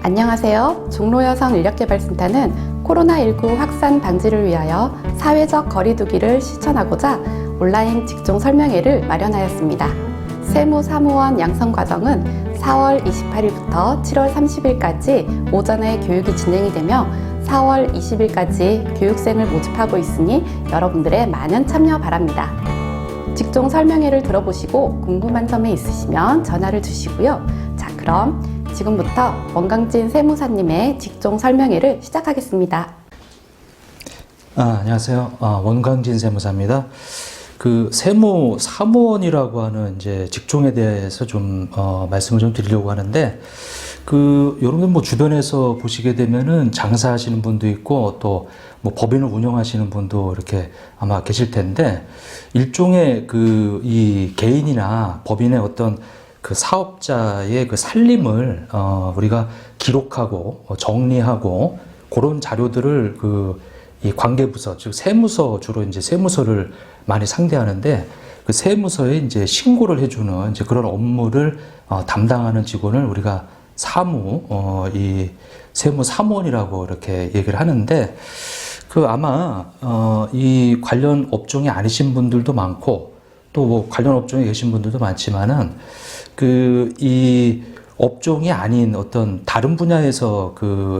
안녕하세요. 종로여성인력개발센터는 코로나19 확산 방지를 위하여 사회적 거리두기를 실천하고자 온라인 직종 설명회를 마련하였습니다. 세무사무원 양성 과정은 4월 28일부터 7월 30일까지 오전에 교육이 진행이 되며 4월 20일까지 교육생을 모집하고 있으니 여러분들의 많은 참여 바랍니다. 직종 설명회를 들어보시고 궁금한 점이 있으시면 전화를 주시고요. 자, 그럼 지금부터 원강진 세무사님의 직종 설명회를 시작하겠습니다. 안녕하세요. 원강진 세무사입니다. 그 세무사무원이라고 하는 이제 직종에 대해서 좀 말씀을 좀 드리려고 하는데, 여러분들 뭐 주변에서 보시게 되면은 장사하시는 분도 있고 또 뭐 법인을 운영하시는 분도 이렇게 아마 계실 텐데, 일종의 이 개인이나 법인의 어떤 그 사업자의 그 살림을 우리가 기록하고 정리하고 그런 자료들을 이 관계부서, 즉 세무서, 주로 이제 세무서를 많이 상대하는데, 그 세무서에 이제 신고를 해주는 이제 그런 업무를 담당하는 직원을 우리가 이 세무사무원이라고 이렇게 얘기를 하는데, 아마 이 관련 업종이 아니신 분들도 많고 또 뭐 관련 업종에 계신 분들도 많지만은 이 업종이 아닌 어떤 다른 분야에서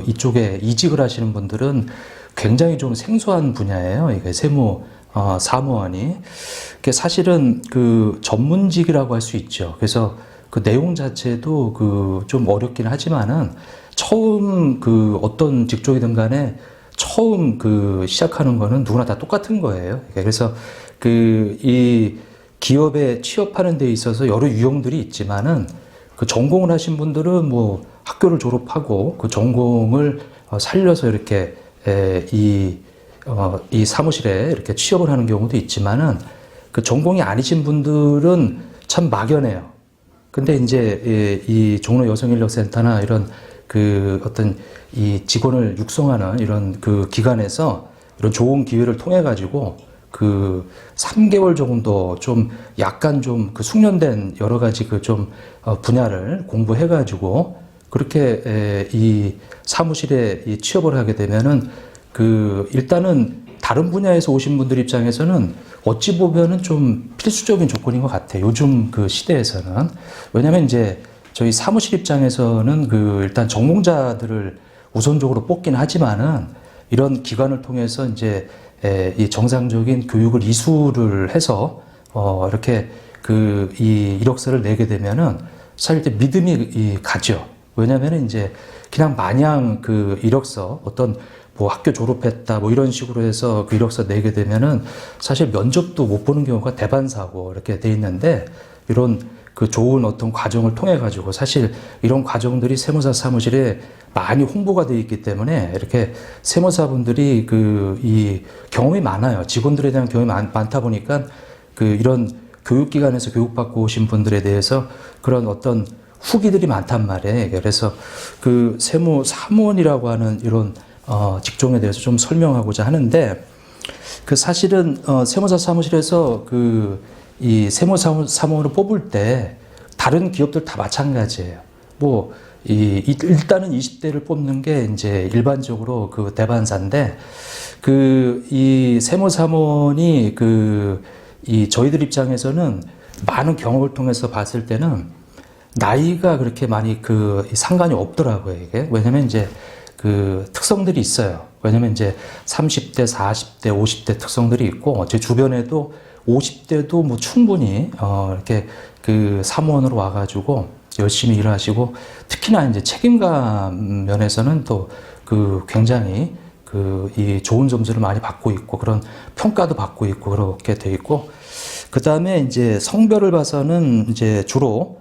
이쪽에 이직을 하시는 분들은 굉장히 좀 생소한 분야예요. 이게 사무원이. 사실은 전문직이라고 할 수 있죠. 그래서 그 내용 자체도 좀 어렵긴 하지만은 처음 어떤 직종이든 간에 처음 시작하는 거는 누구나 다 똑같은 거예요. 그래서 이 기업에 취업하는 데 있어서 여러 유형들이 있지만은 전공을 하신 분들은 뭐 학교를 졸업하고 그 전공을 살려서 이렇게 이 사무실에 이렇게 취업을 하는 경우도 있지만은 전공이 아니신 분들은 참 막연해요. 근데 이제 이 종로 여성인력센터나 이런 어떤 이 직원을 육성하는 이런 기관에서 이런 좋은 기회를 통해 가지고 3개월 정도 좀 약간 좀 숙련된 여러 가지 분야를 공부해 가지고 그렇게 이 사무실에 취업을 하게 되면은 일단은 다른 분야에서 오신 분들 입장에서는 어찌 보면은 좀 필수적인 조건인 것 같아요. 요즘 시대에서는. 왜냐면 이제 저희 사무실 입장에서는 일단 전공자들을 우선적으로 뽑긴 하지만은 이런 기관을 통해서 이제 이 정상적인 교육을 이수를 해서 이렇게 이 이력서를 내게 되면은 사실 이제 믿음이 가죠. 왜냐면은 이제 그냥 마냥 이력서 어떤 뭐 학교 졸업했다 뭐 이런 식으로 해서 이력서 내게 되면은 사실 면접도 못 보는 경우가 대반사고 이렇게 돼 있는데, 이런 좋은 어떤 과정을 통해 가지고 사실 이런 과정들이 세무사 사무실에 많이 홍보가 되어 있기 때문에 이렇게 세무사분들이 이 경험이 많아요. 직원들에 대한 경험이 많다 보니까 이런 교육기관에서 교육받고 오신 분들에 대해서 그런 어떤 후기들이 많단 말이에요. 그래서 세무사무원이라고 하는 이런 직종에 대해서 좀 설명하고자 하는데, 사실은 세무사 사무실에서 이 세무사무원을 뽑을 때 다른 기업들 다 마찬가지예요. 뭐 일단은 20대를 뽑는 게 이제 일반적으로 대반사인데, 이 세무사무원이 이 저희들 입장에서는 많은 경험을 통해서 봤을 때는 나이가 그렇게 많이 상관이 없더라고요, 이게. 왜냐면 이제 특성들이 있어요. 왜냐면 이제 30대, 40대, 50대 특성들이 있고, 제 주변에도 50대도 뭐 충분히 이렇게 사무원으로 와가지고 열심히 일하시고, 특히나 이제 책임감 면에서는 또 굉장히 이 좋은 점수를 많이 받고 있고, 그런 평가도 받고 있고 그렇게 돼 있고, 그 다음에 이제 성별을 봐서는 이제 주로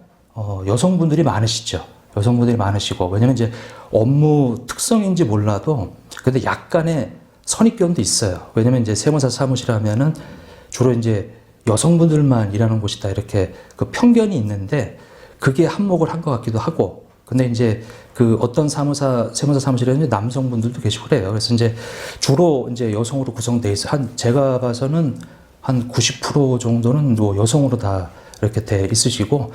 여성분들이 많으시죠. 여성분들이 많으시고, 왜냐면 이제 업무 특성인지 몰라도 근데 약간의 선입견도 있어요. 왜냐면 이제 세무사 사무실 하면은 주로 이제 여성분들만 일하는 곳이다, 이렇게 편견이 있는데, 그게 한몫을 한 것 같기도 하고, 근데 이제 어떤 세무사 사무실에는 남성분들도 계시고 그래요. 그래서 이제 주로 이제 여성으로 구성돼 있어요. 제가 봐서는 한 90% 정도는 뭐 여성으로 다 이렇게 돼 있으시고,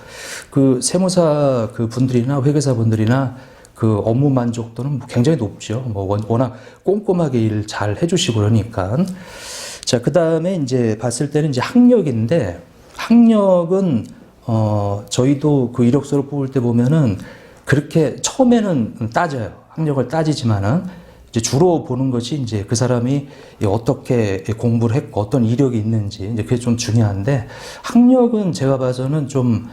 세무사 분들이나 회계사 분들이나 그 업무 만족도는 굉장히 높죠. 뭐 워낙 꼼꼼하게 일 잘 해주시고 그러니까. 자, 그 다음에 이제 봤을 때는 이제 학력인데, 학력은 저희도 그 이력서를 뽑을 때 보면은 그렇게 처음에는 따져요. 학력을 따지지만은 이제 주로 보는 것이 이제 그 사람이 어떻게 공부를 했고 어떤 이력이 있는지 이제 그게 좀 중요한데, 학력은 제가 봐서는 좀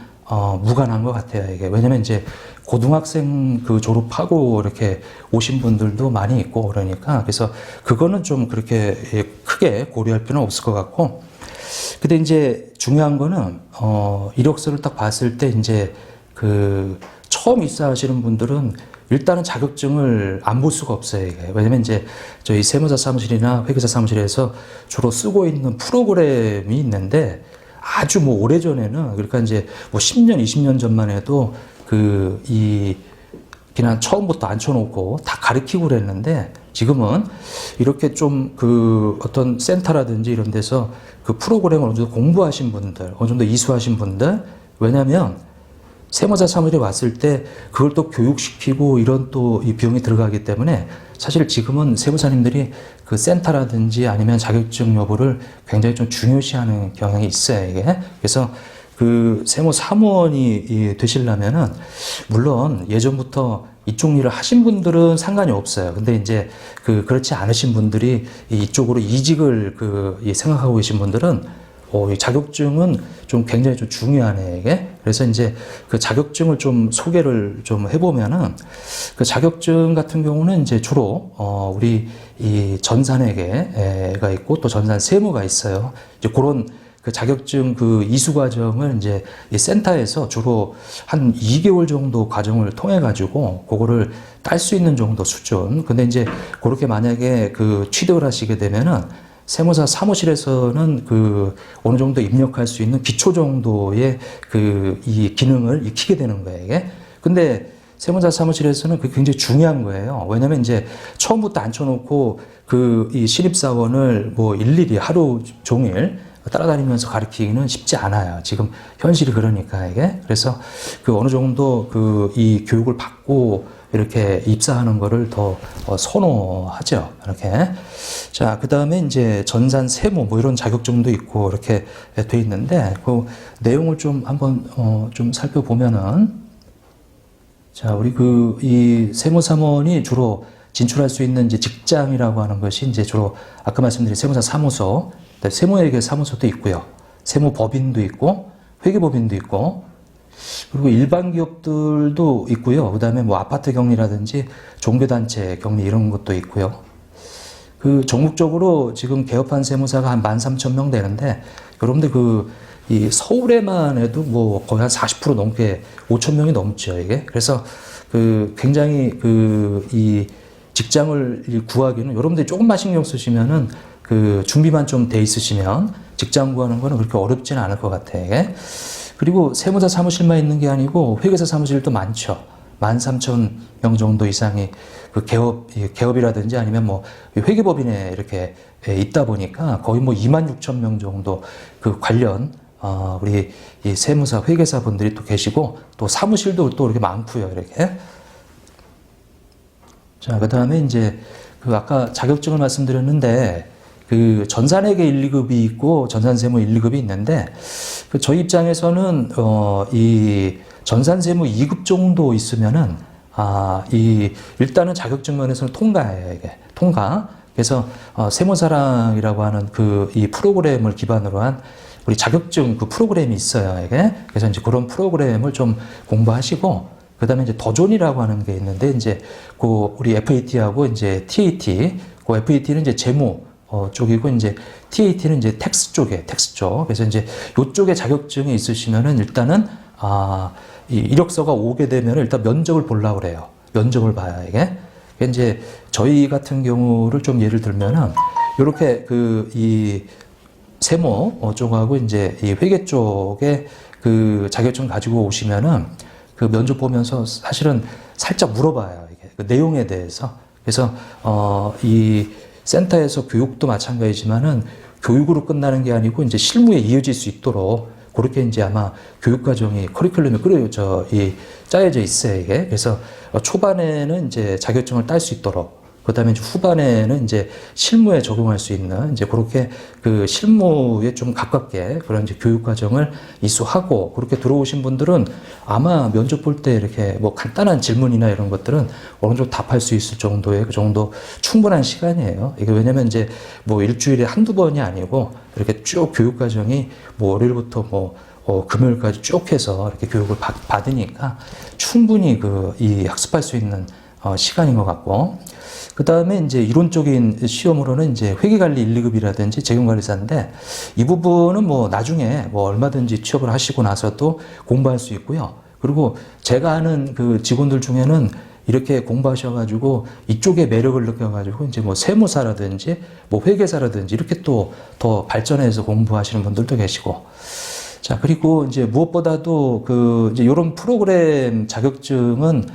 무관한 것 같아요. 이게 왜냐면 이제 고등학생 그 졸업하고 이렇게 오신 분들도 많이 있고 그러니까, 그래서 그거는 좀 그렇게 크게 고려할 필요는 없을 것 같고. 근데 이제 중요한 거는 이력서를 딱 봤을 때 이제 그 처음 입사하시는 분들은 일단은 자격증을 안 볼 수가 없어요. 이게. 왜냐면 이제 저희 세무사 사무실이나 회계사 사무실에서 주로 쓰고 있는 프로그램이 있는데, 아주 뭐 오래전에는, 그러니까 이제 뭐 10년, 20년 전만 해도 그냥 처음부터 앉혀놓고 다 가르치고 그랬는데, 지금은 이렇게 좀 그 어떤 센터라든지 이런 데서 그 프로그램을 어느 정도 공부하신 분들, 어느 정도 이수하신 분들, 왜냐면 세무사 사무실에 왔을 때 그걸 또 교육시키고 이런 또 이 비용이 들어가기 때문에, 사실 지금은 세무사님들이 그 센터라든지 아니면 자격증 여부를 굉장히 좀 중요시하는 경향이 있어요, 이게. 그래서 그 세무 사무원이 되시려면은, 물론 예전부터 이쪽 일을 하신 분들은 상관이 없어요. 근데 이제 그렇지 않으신 분들이 이쪽으로 이직을 생각하고 계신 분들은 이 자격증은 좀 굉장히 좀 중요하네, 이게. 그래서 이제 그 자격증을 좀 소개를 좀 해보면은, 그 자격증 같은 경우는 이제 주로, 우리 이 전산회계가 있고 또 전산 세무가 있어요. 이제 그런 그 자격증 그 이수 과정을 이제 이 센터에서 주로 한 2개월 정도 과정을 통해 가지고 그거를 딸 수 있는 정도 수준. 근데 이제 그렇게 만약에 그 취득을 하시게 되면은, 세무사 사무실에서는 그 어느 정도 입력할 수 있는 기초 정도의 이 기능을 익히게 되는 거예요, 이게. 근데 세무사 사무실에서는 그게 굉장히 중요한 거예요. 왜냐면 이제 처음부터 앉혀놓고 이 신입사원을 뭐 일일이 하루 종일 따라다니면서 가르치기는 쉽지 않아요. 지금 현실이 그러니까, 이게. 그래서 그 어느 정도 이 교육을 받고 이렇게 입사하는 거를 더 선호하죠. 이렇게. 자, 그 다음에 이제 전산 세무 뭐 이런 자격증도 있고 이렇게 돼 있는데, 그 내용을 좀 한번 좀 살펴보면은, 자, 우리 이 세무사무원이 주로 진출할 수 있는 이제 직장이라고 하는 것이 이제 주로 아까 말씀드린 세무사 사무소, 세무회계 사무소도 있고요. 세무법인도 있고, 회계법인도 있고, 그리고 일반 기업들도 있고요. 그 다음에 뭐 아파트 경리라든지 종교단체 경리 이런 것도 있고요. 전국적으로 지금 개업한 세무사가 한 13,000명 되는데, 여러분들 이 서울에만 해도 뭐 거의 한 40% 넘게 5,000명이 넘죠, 이게. 그래서 굉장히 이 직장을 구하기는, 여러분들이 조금만 신경 쓰시면은 준비만 좀 돼 있으시면 직장 구하는 거는 그렇게 어렵지는 않을 것 같아요, 이게. 그리고 세무사 사무실만 있는 게 아니고 회계사 사무실도 많죠. 13,000명 정도 이상이 개업이라든지 아니면 뭐 회계법인에 이렇게 있다 보니까 거의 뭐 26,000명 정도 관련 우리 이 세무사 회계사 분들이 또 계시고, 또 사무실도 또 이렇게 많고요, 이렇게. 자, 그 다음에 이제 아까 자격증을 말씀드렸는데, 전산회계 1, 2급이 있고 전산세무 1, 2급이 있는데, 저희 입장에서는 이 전산세무 2급 정도 있으면은 일단은 자격증 면에서는 통과예요, 이게. 통과. 그래서 세무사랑이라고 하는 이 프로그램을 기반으로 한 우리 자격증 프로그램이 있어요, 이게. 그래서 이제 그런 프로그램을 좀 공부하시고, 그 다음에 이제 더존이라고 하는 게 있는데, 이제 우리 FAT하고 이제 TAT, FAT는 이제 재무 쪽이고, 이제 TAT는 이제 텍스 쪽. 그래서 이제 요쪽에 자격증이 있으시면은 일단은, 이 이력서가 오게 되면 일단 면접을 보려고 그래요. 면접을 봐요, 이게. 이제 저희 같은 경우를 좀 예를 들면은, 요렇게 이 세무 쪽하고 이제 이 회계 쪽에 자격증 가지고 오시면은 면접 보면서 사실은 살짝 물어봐요, 이게. 내용에 대해서. 그래서, 이 센터에서 교육도 마찬가지지만은 교육으로 끝나는 게 아니고 이제 실무에 이어질 수 있도록 그렇게 이제 아마 교육 과정이 커리큘럼이 짜여져 있어요, 이게. 그래서 초반에는 이제 자격증을 딸 수 있도록, 그다음에 이제 후반에는 이제 실무에 적용할 수 있는 이제 그렇게 그 실무에 좀 가깝게 그런 이제 교육 과정을 이수하고, 그렇게 들어오신 분들은 아마 면접 볼 때 이렇게 뭐 간단한 질문이나 이런 것들은 어느 정도 답할 수 있을 정도의 그 정도 충분한 시간이에요. 이게 왜냐면 이제 뭐 일주일에 한두 번이 아니고 이렇게 쭉 교육 과정이 뭐 월요일부터 뭐 금요일까지 쭉 해서 이렇게 교육을 받으니까 충분히 이 학습할 수 있는 시간인 것 같고, 그 다음에 이제 이론적인 시험으로는 이제 회계관리 1, 2급이라든지 재경관리사인데, 이 부분은 뭐 나중에 뭐 얼마든지 취업을 하시고 나서도 공부할 수 있고요. 그리고 제가 아는 그 직원들 중에는 이렇게 공부하셔가지고 이쪽에 매력을 느껴가지고 이제 뭐 세무사라든지 뭐 회계사라든지 이렇게 또 더 발전해서 공부하시는 분들도 계시고. 자, 그리고 이제 무엇보다도 이제 이런 프로그램 자격증은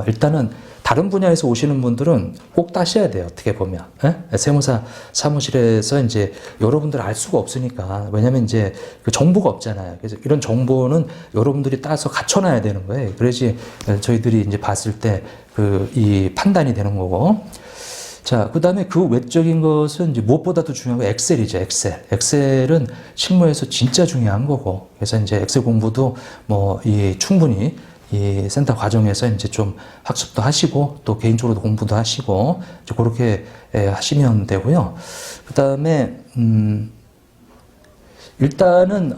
일단은 다른 분야에서 오시는 분들은 꼭 따셔야 돼요. 어떻게 보면. 세무사 사무실에서 이제 여러분들 알 수가 없으니까. 왜냐면 이제 그 정보가 없잖아요. 그래서 이런 정보는 여러분들이 따서 갖춰놔야 되는 거예요. 그래야지 저희들이 이제 봤을 때 이 판단이 되는 거고. 자, 그 다음에 그 외적인 것은 이제 무엇보다도 중요한 건 엑셀이죠, 엑셀. 엑셀은 실무에서 진짜 중요한 거고. 그래서 이제 엑셀 공부도 충분히 이 센터 과정에서 이제 좀 학습도 하시고 또 개인적으로도 공부도 하시고 이제 그렇게 하시면 되고요. 그 다음에, 일단은,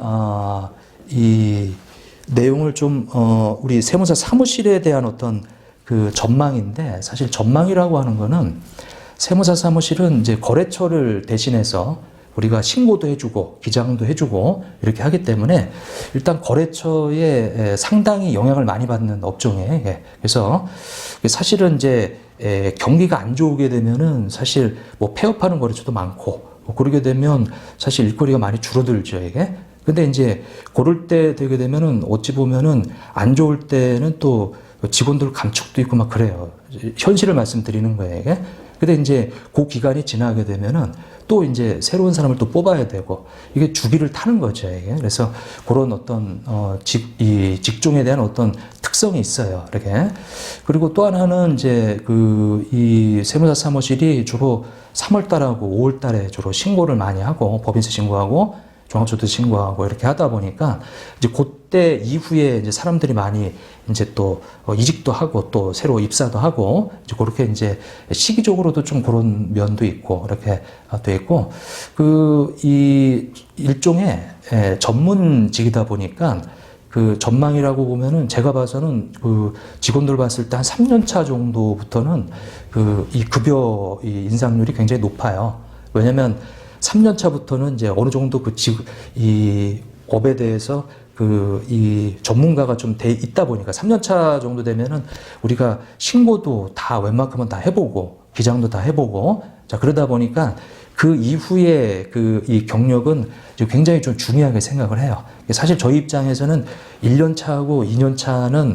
이 내용을 좀, 우리 세무사 사무실에 대한 어떤 그 전망인데, 사실 전망이라고 하는 거는 세무사 사무실은 이제 거래처를 대신해서 우리가 신고도 해주고 기장도 해주고 이렇게 하기 때문에 일단 거래처에 상당히 영향을 많이 받는 업종이에요. 그래서 사실은 이제 경기가 안 좋게 되면은 사실 뭐 폐업하는 거래처도 많고 그러게 되면 사실 일거리가 많이 줄어들죠, 이게. 근데 이제 그럴 때 되게 되면은 어찌 보면은 안 좋을 때는 또 직원들 감축도 있고 막 그래요. 현실을 말씀드리는 거예요, 이게. 근데 이제 그 기간이 지나게 되면은 또 이제 새로운 사람을 또 뽑아야 되고 이게 주기를 타는 거죠, 이게. 그래서 그런 어떤 이 직종에 대한 어떤 특성이 있어요, 이렇게. 그리고 또 하나는 이제 이 세무사 사무실이 주로 3월 달하고 5월 달에 주로 신고를 많이 하고 법인세 신고하고 종합소득 신고하고 이렇게 하다 보니까 이제 그때 이후에 이제 사람들이 많이 이제 또 이직도 하고 또 새로 입사도 하고 이제 그렇게 이제 시기적으로도 좀 그런 면도 있고 이렇게 돼 있고 이 일종의 전문직이다 보니까 그 전망이라고 보면은 제가 봐서는 그 직원들 봤을 때 한 3년 차 정도부터는 이 급여 이 인상률이 굉장히 높아요. 왜냐면 3년 차부터는 이제 어느 정도 이 업에 대해서 이 전문가가 좀 돼 있다 보니까 3년 차 정도 되면은 우리가 신고도 다 웬만큼은 다 해보고 기장도 다 해보고 자, 그러다 보니까 그 이후에 이 경력은 굉장히 좀 중요하게 생각을 해요. 사실 저희 입장에서는 1년 차하고 2년 차는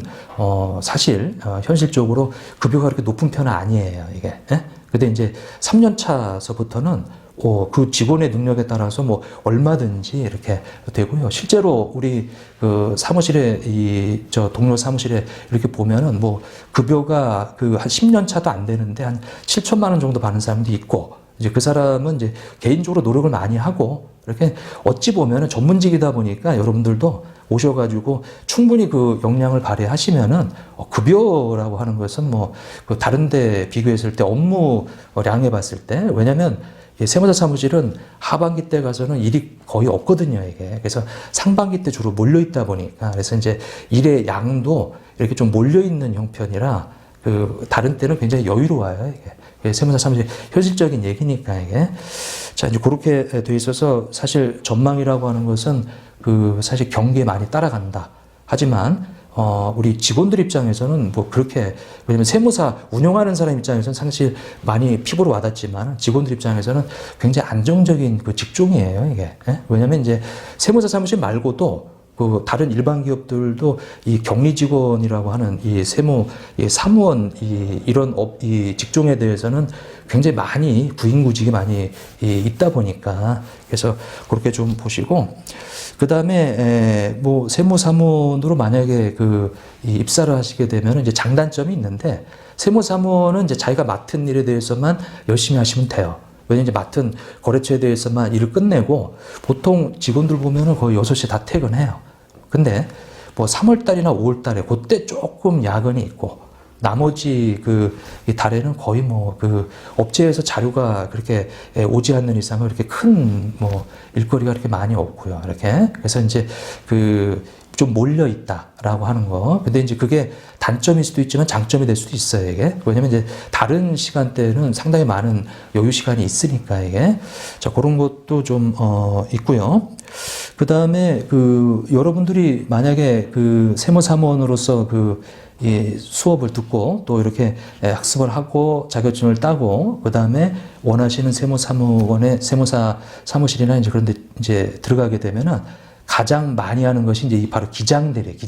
사실 현실적으로 급여가 그렇게 높은 편은 아니에요, 이게. 근데 이제 3년 차서부터는 그 직원의 능력에 따라서 뭐 얼마든지 이렇게 되고요. 실제로 우리 사무실에 동료 사무실에 이렇게 보면은 뭐 급여가 한 10년 차도 안 되는데 한 7천만 원 정도 받는 사람도 있고 이제 그 사람은 이제 개인적으로 노력을 많이 하고 이렇게 어찌 보면은 전문직이다 보니까 여러분들도 오셔가지고 충분히 그 역량을 발휘하시면은 급여라고 하는 것은 뭐 다른 데 비교했을 때 업무량에 봤을 때 왜냐면 세무사 사무실은 하반기 때 가서는 일이 거의 없거든요, 이게. 그래서 상반기 때 주로 몰려있다 보니까. 그래서 이제 일의 양도 이렇게 좀 몰려있는 형편이라 다른 때는 굉장히 여유로워요, 이게. 세무사 사무실 현실적인 얘기니까, 이게. 자, 이제 그렇게 돼 있어서 사실 전망이라고 하는 것은 사실 경기에 많이 따라간다. 하지만 우리 직원들 입장에서는 뭐 그렇게, 왜냐면 세무사 운영하는 사람 입장에서는 사실 많이 피부로 와닿지만 직원들 입장에서는 굉장히 안정적인 직종이에요, 이게. 왜냐면 이제 세무사 사무실 말고도 그 다른 일반 기업들도 이 격리 직원이라고 하는 이 세무, 이 사무원 이런 이 직종에 대해서는 굉장히 많이 부인구직이 많이 있다 보니까 그래서 그렇게 좀 보시고 그 다음에 뭐 세무사무원으로 만약에 이 입사를 하시게 되면 이제 장단점이 있는데 세무사무원은 이제 자기가 맡은 일에 대해서만 열심히 하시면 돼요. 왜냐면 이제 맡은 거래처에 대해서만 일을 끝내고 보통 직원들 보면은 거의 6시에 다 퇴근해요. 근데 뭐 3월달이나 5월달에 그때 조금 야근이 있고 나머지 이 달에는 거의 뭐 업체에서 자료가 그렇게 오지 않는 이상은 이렇게 큰 뭐 일거리가 그렇게 많이 없고요. 이렇게. 그래서 이제 좀 몰려 있다라고 하는 거. 근데 이제 그게 단점일 수도 있지만 장점이 될 수도 있어요, 이게. 왜냐면 이제 다른 시간대는 상당히 많은 여유 시간이 있으니까, 이게. 자, 그런 것도 좀, 있고요. 그 다음에 여러분들이 만약에 세무사무원으로서 이 수업을 듣고 또 이렇게 학습을 하고 자격증을 따고 그 다음에 원하시는 세무사무원의 세무사 사무실이나 이제 그런 데 이제 들어가게 되면은 가장 많이 하는 것이 이제 바로 기장대리.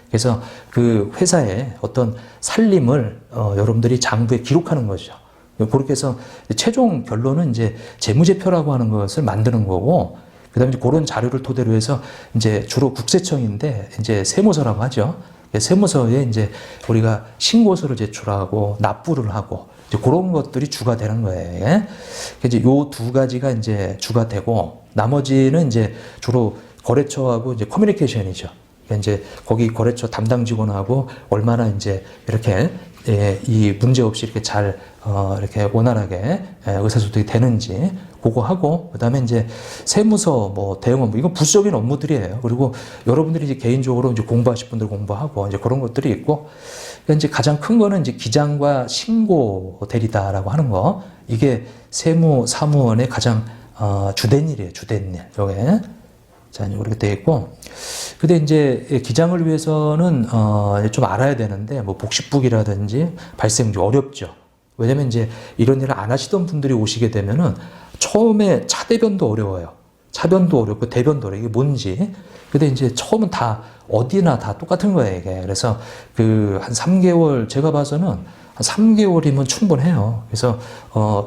그래서 그 회사의 어떤 살림을 여러분들이 장부에 기록하는 거죠. 그렇게 해서 최종 결론은 이제 재무제표라고 하는 것을 만드는 거고, 그 다음에 그런 자료를 토대로 해서 이제 주로 국세청인데 이제 세무서라고 하죠. 세무서에 이제 우리가 신고서를 제출하고 납부를 하고 이제 그런 것들이 주가 되는 거예요. 이제 요 두 가지가 이제 주가 되고 나머지는 이제 주로 거래처하고 이제 커뮤니케이션이죠. 이제 거기 거래처 담당 직원하고 얼마나 이제 이렇게 이 문제 없이 이렇게 잘 이렇게 원활하게 의사소통이 되는지 그거 하고 그다음에 이제 세무서 뭐 대응 업무 이건 부수적인 업무들이에요. 그리고 여러분들이 이제 개인적으로 이제 공부하실 분들 공부하고 이제 그런 것들이 있고 이제 가장 큰 거는 이제 기장과 신고 대리다라고 하는 거 이게 세무사무원의 가장 주된 일이에요. 주된 일. 요게 자 이렇게 돼 있고 근데 이제 기장을 위해서는 좀 알아야 되는데 뭐 복식북이라든지 발생지 어렵죠. 왜냐면 이제 이런 일을 안 하시던 분들이 오시게 되면은 처음에 차대변도 어려워요. 차변도 어렵고 대변도 어려워. 이게 뭔지. 근데 이제 처음은 다 어디나 다 똑같은 거예요, 이게. 그래서 한 3개월 제가 봐서는 한 3개월이면 충분해요. 그래서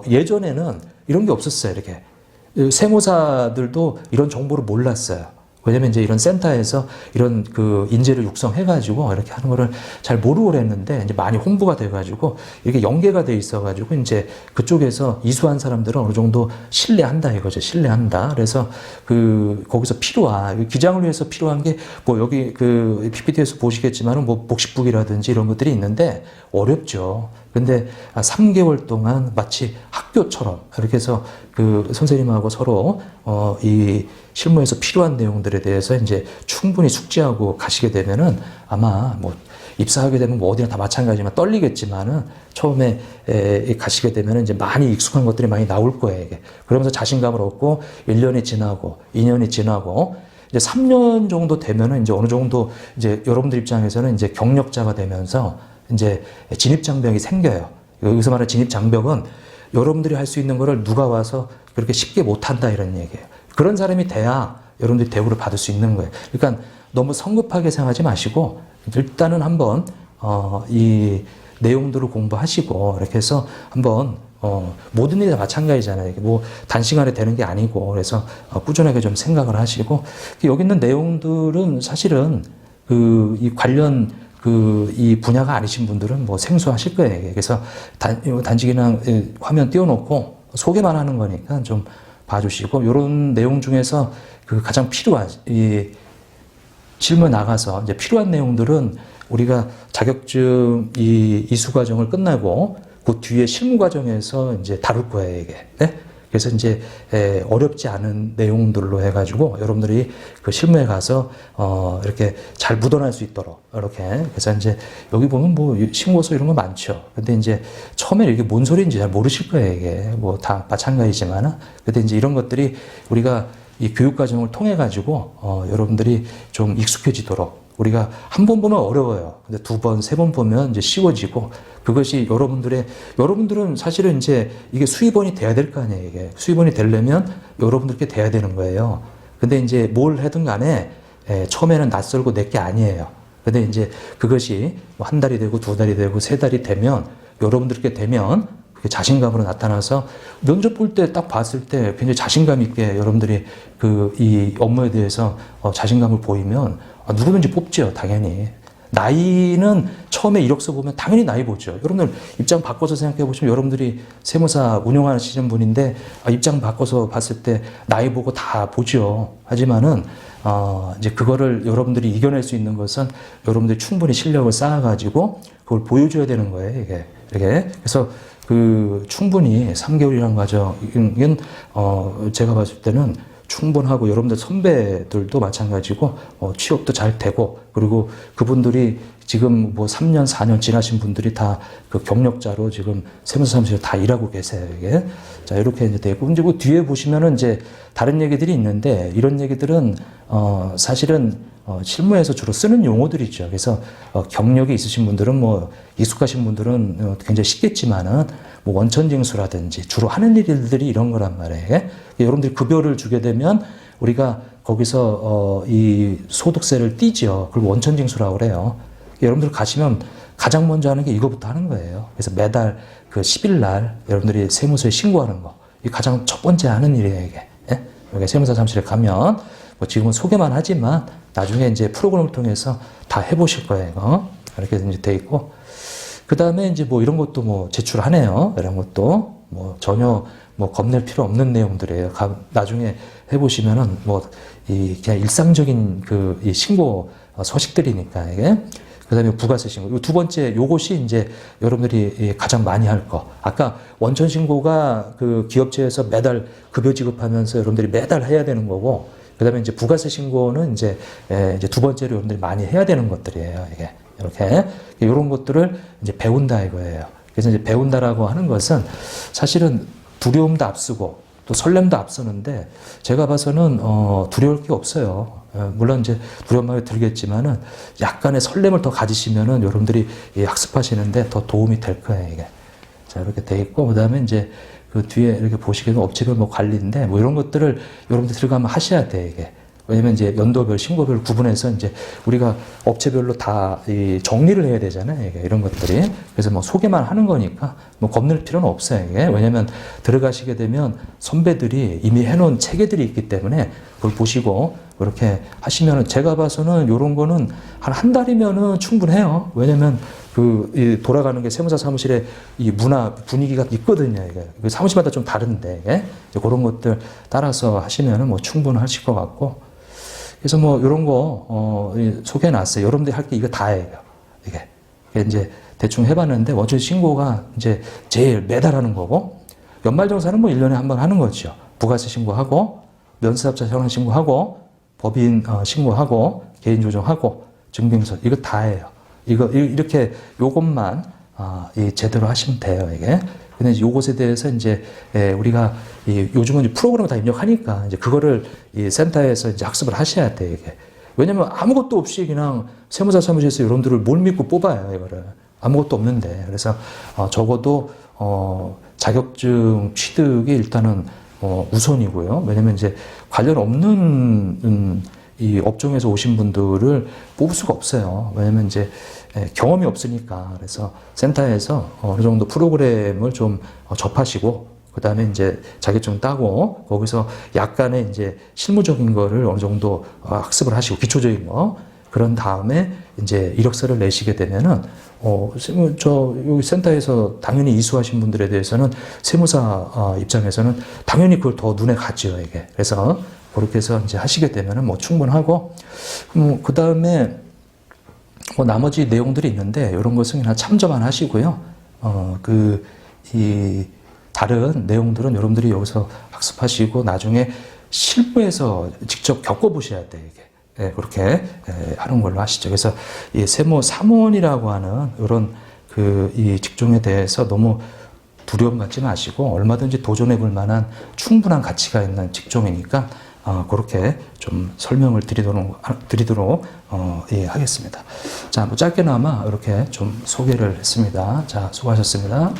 예전에는 이런 게 없었어요, 이렇게. 세무사들도 이런 정보를 몰랐어요. 왜냐면 이제 이런 센터에서 이런 인재를 육성해가지고 이렇게 하는 거를 잘 모르고 그랬는데 이제 많이 홍보가 돼가지고 이렇게 연계가 돼 있어가지고 이제 그쪽에서 이수한 사람들은 어느 정도 신뢰한다 이거죠. 신뢰한다. 그래서 거기서 필요한, 기장을 위해서 필요한 게 뭐 여기 PPT에서 보시겠지만은 뭐 복식북이라든지 이런 것들이 있는데 어렵죠. 근데 3개월 동안 마치 학교처럼 이렇게 해서 선생님하고 서로 이 실무에서 필요한 내용들에 대해서 이제 충분히 숙지하고 가시게 되면은 아마 뭐 입사하게 되면 뭐 어디나 다 마찬가지지만 떨리겠지만은 처음에 가시게 되면은 이제 많이 익숙한 것들이 많이 나올 거예요, 이게. 그러면서 자신감을 얻고 1년이 지나고 2년이 지나고 이제 3년 정도 되면은 이제 어느 정도 이제 여러분들 입장에서는 이제 경력자가 되면서 이제 진입장벽이 생겨요. 여기서 말하는 진입장벽은 여러분들이 할 수 있는 거를 누가 와서 그렇게 쉽게 못한다 이런 얘기예요. 그런 사람이 돼야 여러분들이 대우를 받을 수 있는 거예요. 그러니까 너무 성급하게 생각하지 마시고 일단은 한번 이 내용들을 공부하시고 이렇게 해서 한번 모든 일이 다 마찬가지잖아요. 뭐 단시간에 되는 게 아니고 그래서 꾸준하게 좀 생각을 하시고 여기 있는 내용들은 사실은 이 관련 이 분야가 아니신 분들은 뭐 생소하실 거예요. 그래서 단지 그냥 화면 띄워놓고 소개만 하는 거니까 좀 봐주시고 이런 내용 중에서 가장 필요한 이 실무에 나가서 이제 필요한 내용들은 우리가 자격증 이수 과정을 끝나고 그 뒤에 실무 과정에서 이제 다룰 거예요, 이게. 네? 그래서 이제 어렵지 않은 내용들로 해가지고 여러분들이 실무에 가서 이렇게 잘 묻어날 수 있도록 이렇게. 그래서 이제 여기 보면 뭐 신고서 이런 거 많죠. 근데 이제 처음에 이게 뭔 소리인지 잘 모르실 거예요, 이게. 뭐 다 마찬가지지만은. 근데 이제 이런 것들이 우리가 이 교육 과정을 통해 가지고 여러분들이 좀 익숙해지도록. 우리가 한 번 보면 어려워요. 근데 두 번, 세 번 보면 이제 쉬워지고 그것이 여러분들은 사실은 이제 이게 수입원이 돼야 될 거 아니에요, 이게. 수입원이 되려면 여러분들께 돼야 되는 거예요. 근데 이제 뭘 하든 간에 처음에는 낯설고 내게 아니에요. 근데 이제 그것이 뭐 한 달이 되고 두 달이 되고 세 달이 되면 여러분들께 되면 그게 자신감으로 나타나서 면접 볼 때 딱 봤을 때 굉장히 자신감 있게 여러분들이 이 업무에 대해서 자신감을 보이면 누구든지 뽑죠, 당연히. 나이는 처음에 이력서 보면 당연히 나이 보죠. 여러분들 입장 바꿔서 생각해 보시면 여러분들이 세무사 운영하시는 분인데 입장 바꿔서 봤을 때 나이 보고 다 보죠. 하지만은 이제 그거를 여러분들이 이겨낼 수 있는 것은 여러분들이 충분히 실력을 쌓아가지고 그걸 보여줘야 되는 거예요, 이게. 이렇게. 그래서 충분히 3개월이라는 과정은 제가 봤을 때는 충분하고 여러분들 선배들도 마찬가지고 취업도 잘 되고 그리고 그분들이 지금 뭐 3년, 4년 지나신 분들이 다 그 경력자로 지금 세무사 사무실에 다 일하고 계세요, 이게. 자, 이렇게 이제 되고 이제 그 뒤에 보시면은 이제 다른 얘기들이 있는데 이런 얘기들은 사실은 실무에서 주로 쓰는 용어들이죠. 그래서 경력이 있으신 분들은 뭐 익숙하신 분들은 굉장히 쉽겠지만은 뭐 원천징수라든지 주로 하는 일들이 이런 거란 말이에요. 여러분들이 급여를 주게 되면 우리가 거기서 이 소득세를 떼죠. 그걸 원천징수라고 그래요. 여러분들 가시면 가장 먼저 하는 게 이거부터 하는 거예요. 그래서 매달 그 10일 날 여러분들이 세무서에 신고하는 거. 이게 가장 첫 번째 하는 일이에요, 이게. 예? 여기 세무사 사무실에 가면 뭐 지금은 소개만 하지만 나중에 이제 프로그램을 통해서 다 해보실 거예요, 이거. 이렇게 이제 돼 있고. 그 다음에 이제 뭐 이런 것도 뭐 제출하네요. 이런 것도 뭐 전혀 뭐 겁낼 필요 없는 내용들이에요. 나중에 해보시면은 뭐 그냥 일상적인 이 신고 서식들이니까 이게. 그 다음에 부가세 신고. 두 번째, 요것이 이제 여러분들이 가장 많이 할 거. 아까 원천 신고가 그 기업체에서 매달 급여 지급하면서 여러분들이 매달 해야 되는 거고, 그 다음에 이제 부가세 신고는 이제 두 번째로 여러분들이 많이 해야 되는 것들이에요. 이게. 이렇게. 이런 것들을 이제 배운다 이거예요. 그래서 이제 배운다라고 하는 것은 사실은 두려움도 앞서고 또 설렘도 앞서는데 제가 봐서는 두려울 게 없어요. 물론 이제 두려움이 들겠지만은 약간의 설렘을 더 가지시면은 여러분들이 학습하시는데 더 도움이 될 거예요, 이게. 자, 이렇게 돼 있고, 그 다음에 이제 그 뒤에 이렇게 보시기에는 업체별 뭐 관리인데 뭐 이런 것들을 여러분들 들어가면 하셔야 돼, 이게. 왜냐면 이제 연도별, 신고별 구분해서 이제 우리가 업체별로 다 정리를 해야 되잖아요. 이게 이런 것들이. 그래서 뭐 소개만 하는 거니까 뭐 겁낼 필요는 없어요. 이게. 왜냐면 들어가시게 되면 선배들이 이미 해놓은 체계들이 있기 때문에 그걸 보시고 그렇게 하시면은 제가 봐서는 이런 거는 한 달이면은 충분해요. 왜냐면 돌아가는 게 세무사 사무실에 이 문화, 분위기가 있거든요. 이게. 사무실마다 좀 다른데, 이게. 그런 것들 따라서 하시면은 뭐 충분하실 것 같고. 그래서 뭐 이런 거 소개해 놨어요. 여러분들이 할 게 이거 다예요. 이게 이제 대충 해봤는데 원천 신고가 이제 제일 매달 하는 거고 연말정산은 뭐 1년에 한 번 하는 거죠. 부가세 신고하고 면세사업자 현황 신고하고 법인 신고하고 개인 조정하고 증빙서 이거 다예요. 이렇게 요것만 제대로 하시면 돼요. 이게. 근데 이제 요것에 대해서 이제 우리가 요즘은 프로그램을 다 입력하니까 이제 그거를 이 센터에서 이제 학습을 하셔야 돼, 이게. 왜냐면 아무것도 없이 그냥 세무사 사무실에서 여러분들을 뭘 믿고 뽑아요, 이거를. 아무것도 없는데. 그래서 적어도 자격증 취득이 일단은 우선이고요. 왜냐면 이제 관련 없는 이 업종에서 오신 분들을 뽑을 수가 없어요. 왜냐면 이제 경험이 없으니까. 그래서 센터에서 어느 정도 프로그램을 좀 접하시고, 그 다음에 이제 자격증 따고, 거기서 약간의 이제 실무적인 거를 어느 정도 학습을 하시고, 기초적인 거. 그런 다음에 이제 이력서를 내시게 되면은, 여기 센터에서 당연히 이수하신 분들에 대해서는 세무사 입장에서는 당연히 그걸 더 눈에 가죠, 이게. 그래서 그렇게 해서 이제 하시게 되면은 뭐 충분하고, 그 다음에 뭐 나머지 내용들이 있는데, 이런 것은 그냥 참조만 하시고요. 다른 내용들은 여러분들이 여기서 학습하시고, 나중에 실무에서 직접 겪어보셔야 돼, 이게. 예, 그렇게 하는 걸로 하시죠. 그래서 이 세무 사무원이라고 하는 이런 이 직종에 대해서 너무 두려움 갖지 마시고, 얼마든지 도전해 볼 만한 충분한 가치가 있는 직종이니까, 그렇게 좀 설명을 드리도록 하겠습니다. 자, 뭐 짧게나마 이렇게 좀 소개를 했습니다. 자, 수고하셨습니다.